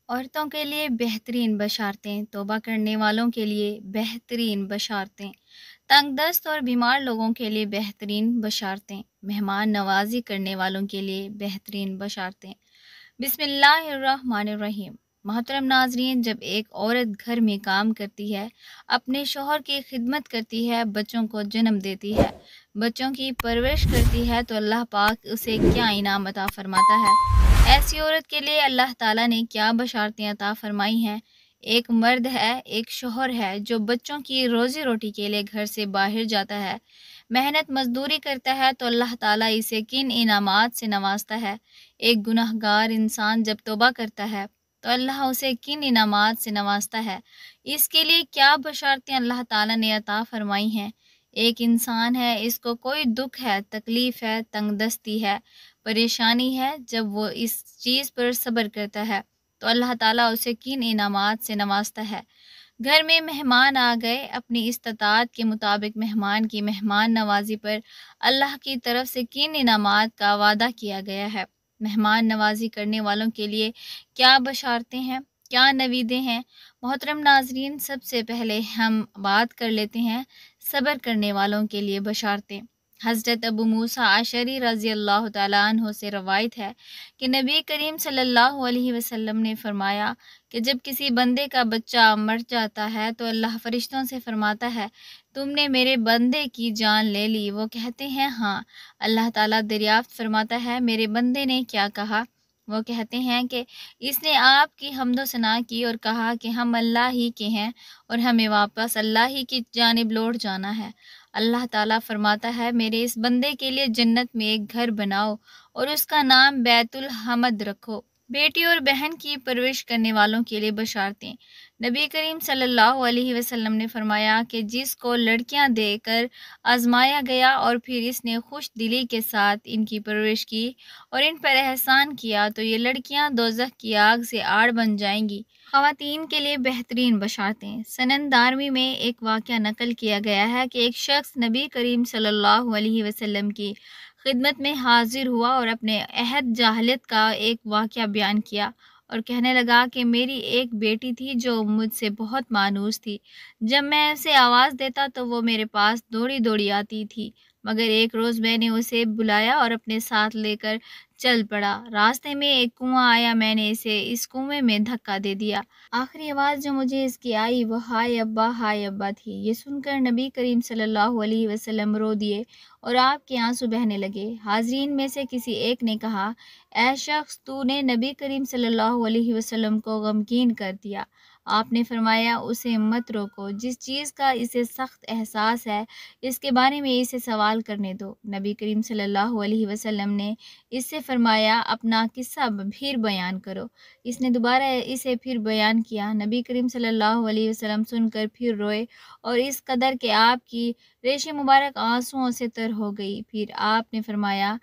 عورتوں کے لیے بہترین بشارتیں، توبہ کرنے والوں کے لیے بہترین بشارتیں، تنگ دست اور بیمار لوگوں کے لیے بہترین بشارتیں، مہمان نوازی کرنے والوں کے لیے بہترین بشارتیں۔ بسم اللہ الرحمن الرحیم۔ محترم ناظرین، جب ایک عورت گھر میں کام کرتی ہے، اپنے شوہر کی خدمت کرتی ہے، بچوں کو جنم دیتی ہے، بچوں کی پرورش کرتی ہے، تو اللہ پاک اسے کیا انعام عطا فرماتا ہے؟ ایسی عورت کے لیے اللہ تعالیٰ نے کیا بشارتیں عطا فرمائی ہیں؟ ایک مرد ہے، ایک شوہر ہے جو بچوں کی روزی روٹی کے لیے گھر سے باہر جاتا ہے، محنت مزدوری کرتا ہے، تو اللہ تعالیٰ اسے کن انعامات سے نوازتا ہے؟ ایک گناہ گار انسان جب توبہ کرتا ہے تو اللہ اسے کن انعامات سے نوازتا ہے؟ اس کے لیے کیا بشارتیں اللہ تعالیٰ نے عطا فرمائی ہیں؟ ایک انسان ہے، اس کو کوئی دکھ ہے، تکلیف ہے، تنگ دستی ہے، پریشانی ہے، جب وہ اس چیز پر صبر کرتا ہے تو اللہ تعالیٰ اسے کن انعامات سے نوازتا ہے؟ گھر میں مہمان آ گئے، اپنی استطاعت کے مطابق مہمان کی مہمان نوازی پر اللہ کی طرف سے کن انعامات کا وعدہ کیا گیا ہے؟ مہمان نوازی کرنے والوں کے لیے کیا بشارتیں ہیں، کیا نویدیں ہیں؟ محترم ناظرین، سب سے پہلے ہم بات کر لیتے ہیں صبر کرنے والوں کے لیے بشارتیں۔ حضرت ابو موسیٰ اشعری رضی اللہ تعالیٰ عنہ سے روایت ہے کہ نبی کریم صلی اللہ علیہ وسلم نے فرمایا کہ جب کسی بندے کا بچہ مر جاتا ہے تو اللہ فرشتوں سے فرماتا ہے، تم نے میرے بندے کی جان لے لی؟ وہ کہتے ہیں ہاں۔ اللہ تعالیٰ دریافت فرماتا ہے، میرے بندے نے کیا کہا؟ وہ کہتے ہیں کہ اس نے آپ کی حمد و ثنا کی اور کہا کہ ہم اللہ ہی کے ہیں اور ہمیں واپس اللہ ہی کی جانب لوٹ جانا ہے۔ اللہ تعالیٰ فرماتا ہے، میرے اس بندے کے لیے جنت میں ایک گھر بناؤ اور اس کا نام بیت الحمد رکھو۔ بیٹی اور بہن کی پرورش کرنے والوں کے لیے بشارتیں۔ نبی کریم صلی اللہ علیہ وسلم نے فرمایا کہ جس کو لڑکیاں دے کر آزمایا گیا اور پھر اس نے خوش دلی کے ساتھ ان کی پرورش کی اور ان پر احسان کیا تو یہ لڑکیاں دوزخ کی آگ سے آڑ بن جائیں گی۔ خواتین کے لیے بہترین بشارتیں۔ سنن دارمی میں ایک واقعہ نقل کیا گیا ہے کہ ایک شخص نبی کریم صلی اللہ علیہ وسلم کی خدمت میں حاضر ہوا اور اپنے عہد جاہلیت کا ایک واقعہ بیان کیا اور کہنے لگا کہ میری ایک بیٹی تھی جو مجھ سے بہت مانوس تھی۔ جب میں اسے آواز دیتا تو وہ میرے پاس دوڑی دوڑی آتی تھی، مگر ایک روز میں نے اسے بلایا اور اپنے ساتھ لے کر چل پڑا۔ راستے میں ایک کنواں آیا، میں نے اسے اس کنویں میں دھکا دے دیا۔ آخری آواز جو مجھے اس کی آئی وہ ہائے ابا تھی۔ یہ سن کر نبی کریم صلی اللہ علیہ وسلم رو دیے اور آپ کے آنسو بہنے لگے۔ حاضرین میں سے کسی ایک نے کہا، اے شخص، تو نے نبی کریم صلی اللہ علیہ وسلم کو غمگین کر دیا۔ آپ نے فرمایا، اسے مت روکو، جس چیز کا اسے سخت احساس ہے اس کے بارے میں اسے سوال کرنے دو۔ نبی کریم صلی اللہ علیہ وسلم نے اس سے فرمایا، اپنا قصہ پھر بیان کرو۔ اس نے دوبارہ اسے پھر بیان کیا۔ نبی کریم صلی اللہ علیہ وسلم سن کر پھر روئے اور اس قدر کہ آپ کی ریش مبارک آنسوؤں سے تر ہو گئی۔ پھر آپ نے فرمایا،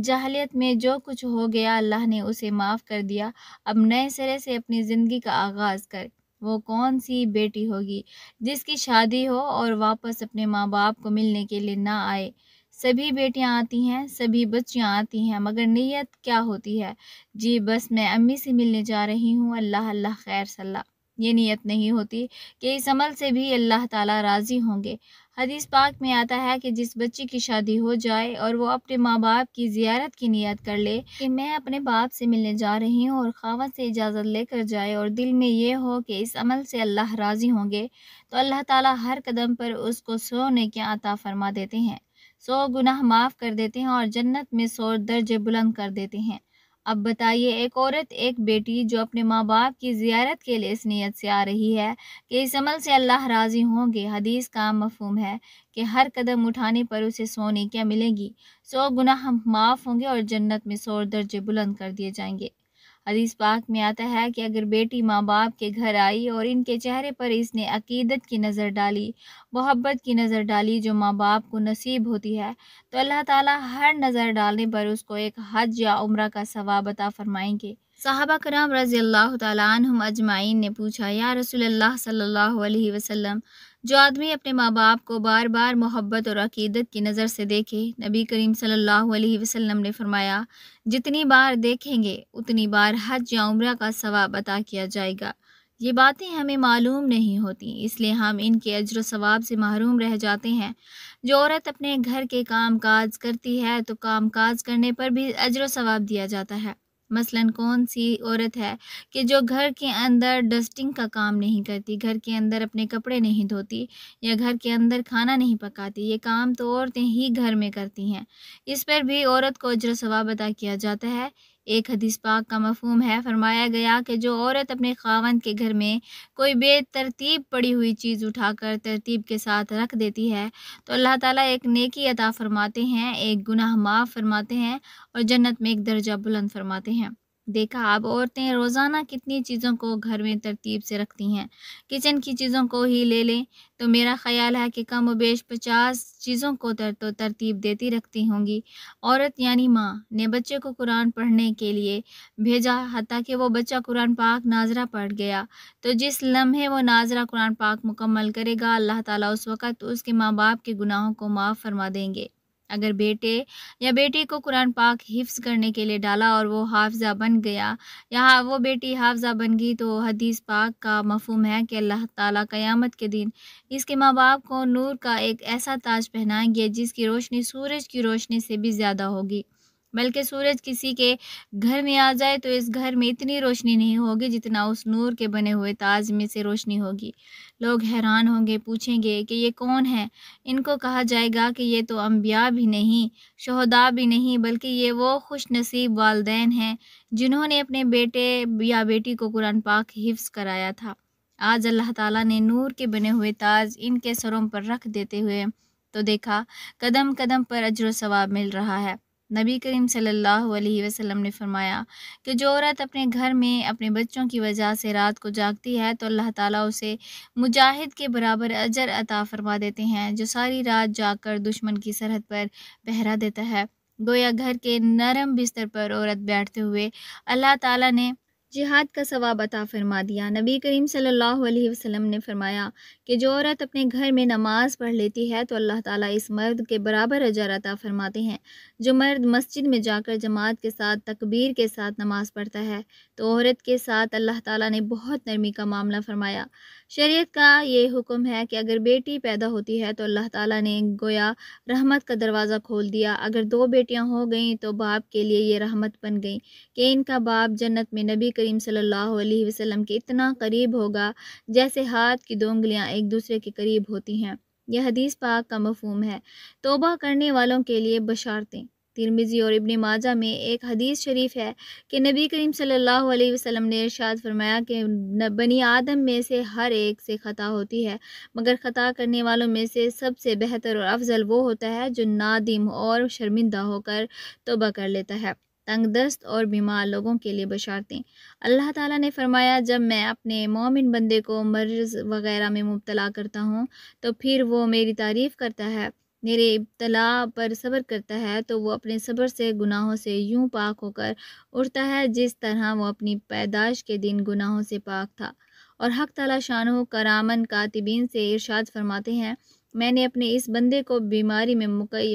جاہلیت میں جو کچھ ہو گیا اللہ نے اسے معاف کر دیا، اب نئے سرے سے اپنی زندگی کا آغاز کر۔ وہ کون سی بیٹی ہوگی جس کی شادی ہو اور واپس اپنے ماں باپ کو ملنے کے لیے نہ آئے؟ سبھی بیٹیاں آتی ہیں، سبھی بچیاں آتی ہیں، مگر نیت کیا ہوتی ہے؟ جی بس میں امی سے ملنے جا رہی ہوں، اللہ اللہ خیر صلاح۔ یہ نیت نہیں ہوتی کہ اس عمل سے بھی اللہ تعالیٰ راضی ہوں گے۔ حدیث پاک میں آتا ہے کہ جس بچی کی شادی ہو جائے اور وہ اپنے ماں باپ کی زیارت کی نیت کر لے کہ میں اپنے باپ سے ملنے جا رہی ہوں اور خاوند سے اجازت لے کر جائے اور دل میں یہ ہو کہ اس عمل سے اللہ راضی ہوں گے، تو اللہ تعالیٰ ہر قدم پر اس کو 100 نیکیاں عطا فرما دیتے ہیں، 100 گناہ معاف کر دیتے ہیں اور جنت میں 100 درجے بلند کر دیتے ہیں۔ اب بتائیے، ایک عورت، ایک بیٹی جو اپنے ماں باپ کی زیارت کے لیے اس نیت سے آ رہی ہے کہ اس عمل سے اللہ راضی ہوں گے، حدیث کا مفہوم ہے کہ ہر قدم اٹھانے پر اسے 100 نیکیاں ملیں گی، 100 گناہ معاف ہوں گے اور جنت میں 100 درجے بلند کر دیے جائیں گے۔ حدیث پاک میں آتا ہے کہ اگر بیٹی ماں باپ کے گھر آئی اور ان کے چہرے پر اس نے عقیدت کی نظر ڈالی، محبت کی نظر ڈالی جو ماں باپ کو نصیب ہوتی ہے، تو اللہ تعالیٰ ہر نظر ڈالنے پر اس کو ایک حج یا عمرہ کا ثواب عطا فرمائیں گے۔ صحابہ کرام رضی اللہ تعالیٰ عنہم اجمعین نے پوچھا، یا رسول اللہ صلی اللہ علیہ وسلم، جو آدمی اپنے ماں باپ کو بار بار محبت اور عقیدت کی نظر سے دیکھے، نبی کریم صلی اللہ علیہ وسلم نے فرمایا، جتنی بار دیکھیں گے اتنی بار حج یا عمرہ کا ثواب عطا کیا جائے گا۔ یہ باتیں ہمیں معلوم نہیں ہوتی، اس لیے ہم ان کے اجر و ثواب سے محروم رہ جاتے ہیں۔ جو عورت اپنے گھر کے کام کاج کرتی ہے تو کام کاج کرنے پر بھی اجر و ثواب دیا جاتا ہے۔ مثلاً کون سی عورت ہے کہ جو گھر کے اندر ڈسٹنگ کا کام نہیں کرتی، گھر کے اندر اپنے کپڑے نہیں دھوتی یا گھر کے اندر کھانا نہیں پکاتی؟ یہ کام تو عورتیں ہی گھر میں کرتی ہیں، اس پر بھی عورت کو اجر و ثواب عطا کیا جاتا ہے۔ ایک حدیث پاک کا مفہوم ہے، فرمایا گیا کہ جو عورت اپنے خاوند کے گھر میں کوئی بے ترتیب پڑی ہوئی چیز اٹھا کر ترتیب کے ساتھ رکھ دیتی ہے تو اللہ تعالیٰ ایک نیکی عطا فرماتے ہیں، ایک گناہ معاف فرماتے ہیں اور جنت میں ایک درجہ بلند فرماتے ہیں۔ دیکھا اب عورتیں روزانہ کتنی چیزوں کو گھر میں ترتیب سے رکھتی ہیں۔ کچن کی چیزوں کو ہی لے لیں تو میرا خیال ہے کہ کم و بیش 50 چیزوں کو ترتیب دیتی رکھتی ہوں گی۔ عورت یعنی ماں نے بچے کو قرآن پڑھنے کے لیے بھیجا، حتیٰ کہ وہ بچہ قرآن پاک ناظرہ پڑھ گیا تو جس لمحے وہ ناظرہ قرآن پاک مکمل کرے گا، اللہ تعالیٰ اس وقت اس کے ماں باپ کے گناہوں کو معاف فرما دیں گے۔ اگر بیٹے یا بیٹی کو قرآن پاک حفظ کرنے کے لیے ڈالا اور وہ حافظہ بن گیا یا وہ بیٹی حافظہ بن گئی تو حدیث پاک کا مفہوم ہے کہ اللہ تعالیٰ قیامت کے دن اس کے ماں باپ کو نور کا ایک ایسا تاج پہنائیں گے جس کی روشنی سورج کی روشنی سے بھی زیادہ ہوگی، بلکہ سورج کسی کے گھر میں آ جائے تو اس گھر میں اتنی روشنی نہیں ہوگی جتنا اس نور کے بنے ہوئے تاج میں سے روشنی ہوگی۔ لوگ حیران ہوں گے، پوچھیں گے کہ یہ کون ہے؟ ان کو کہا جائے گا کہ یہ تو انبیاء بھی نہیں، شہداء بھی نہیں، بلکہ یہ وہ خوش نصیب والدین ہیں جنہوں نے اپنے بیٹے یا بیٹی کو قرآن پاک حفظ کرایا تھا۔ آج اللہ تعالیٰ نے نور کے بنے ہوئے تاج ان کے سروں پر رکھ دیتے ہوئے تو دیکھا قدم قدم پر اجر و ثواب مل رہا ہے۔ نبی کریم صلی اللہ علیہ وسلم نے فرمایا کہ جو عورت اپنے گھر میں اپنے بچوں کی وجہ سے رات کو جاگتی ہے تو اللہ تعالیٰ اسے مجاہد کے برابر اجر عطا فرما دیتے ہیں جو ساری رات جاگ کر دشمن کی سرحد پر پہرا دیتا ہے۔ گویا گھر کے نرم بستر پر عورت بیٹھتے ہوئے اللہ تعالیٰ نے جہاد کا ثواب عطا فرما دیا۔ نبی کریم صلی اللہ علیہ وسلم نے فرمایا کہ جو عورت اپنے گھر میں نماز پڑھ لیتی ہے تو اللہ تعالیٰ اس مرد کے برابر اجر عطا فرماتے ہیں۔ جو مرد مسجد میں جا کر جماعت کے ساتھ تکبیر کے ساتھ نماز پڑھتا ہے تو عورت کے ساتھ اللہ تعالیٰ نے بہت نرمی کا معاملہ فرمایا۔ شریعت کا یہ حکم ہے کہ اگر بیٹی پیدا ہوتی ہے تو اللہ تعالیٰ نے گویا رحمت کا دروازہ کھول دیا۔ اگر 2 بیٹیاں ہو گئیں تو باپ کے لیے یہ رحمت بن گئی کہ ان کا باپ جنت میں نبی کریم صلی اللہ علیہ وسلم کے اتنا قریب ہوگا جیسے ہاتھ کی 2 انگلیاں ایک دوسرے کے قریب ہوتی ہیں۔ یہ حدیث پاک کا مفہوم ہے۔ توبہ کرنے والوں کے لیے بشارتیں۔ ترمذی اور ابن ماجہ میں ایک حدیث شریف ہے کہ نبی کریم صلی اللہ علیہ وسلم نے ارشاد فرمایا کہ بنی آدم میں سے ہر ایک سے خطا ہوتی ہے، مگر خطا کرنے والوں میں سے سب سے بہتر اور افضل وہ ہوتا ہے جو نادم اور شرمندہ ہو کر توبہ کر لیتا ہے۔ تنگ دست اور بیمار لوگوں کے لیے بشارتیں۔ اللہ تعالیٰ نے فرمایا جب میں اپنے مومن بندے کو مرض وغیرہ میں مبتلا کرتا ہوں تو پھر وہ میری تعریف کرتا ہے، میرے ابتلا پر صبر کرتا ہے تو وہ اپنے صبر سے گناہوں سے یوں پاک ہو کر اٹھتا ہے جس طرح وہ اپنی پیدائش کے دن گناہوں سے پاک تھا۔ اور حق تعالیٰ شانہ کرامن کاتبین سے ارشاد فرماتے ہیں، میں نے اپنے اس بندے کو بیماری میں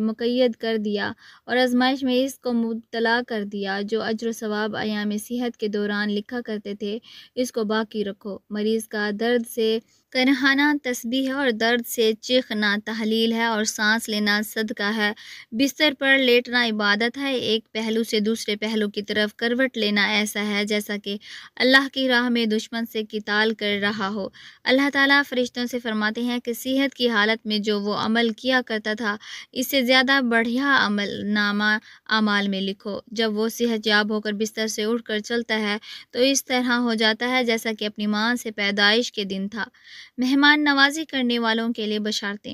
مقید کر دیا اور آزمائش میں اس کو مبتلا کر دیا۔ جو اجر و ثواب ایام صحت کے دوران لکھا کرتے تھے اس کو باقی رکھو۔ مریض کا درد سے کرہانہ تسبیح ہے اور درد سے چیخنا تحلیل ہے اور سانس لینا صدقہ ہے۔ بستر پر لیٹنا عبادت ہے، ایک پہلو سے دوسرے پہلو کی طرف کروٹ لینا ایسا ہے جیسا کہ اللہ کی راہ میں دشمن سے قتال کر رہا ہو۔ اللہ تعالیٰ فرشتوں سے فرماتے ہیں کہ صحت کی حالت میں جو وہ عمل کیا کرتا تھا اس سے زیادہ بڑھیا عمل نامہ اعمال میں لکھو۔ جب وہ صحت یاب ہو کر بستر سے اٹھ کر چلتا ہے تو اس طرح ہو جاتا ہے جیسا کہ اپنی ماں سے پیدائش کے دن تھا۔ مہمان نوازی کرنے والوں کے لیے بشارتیں۔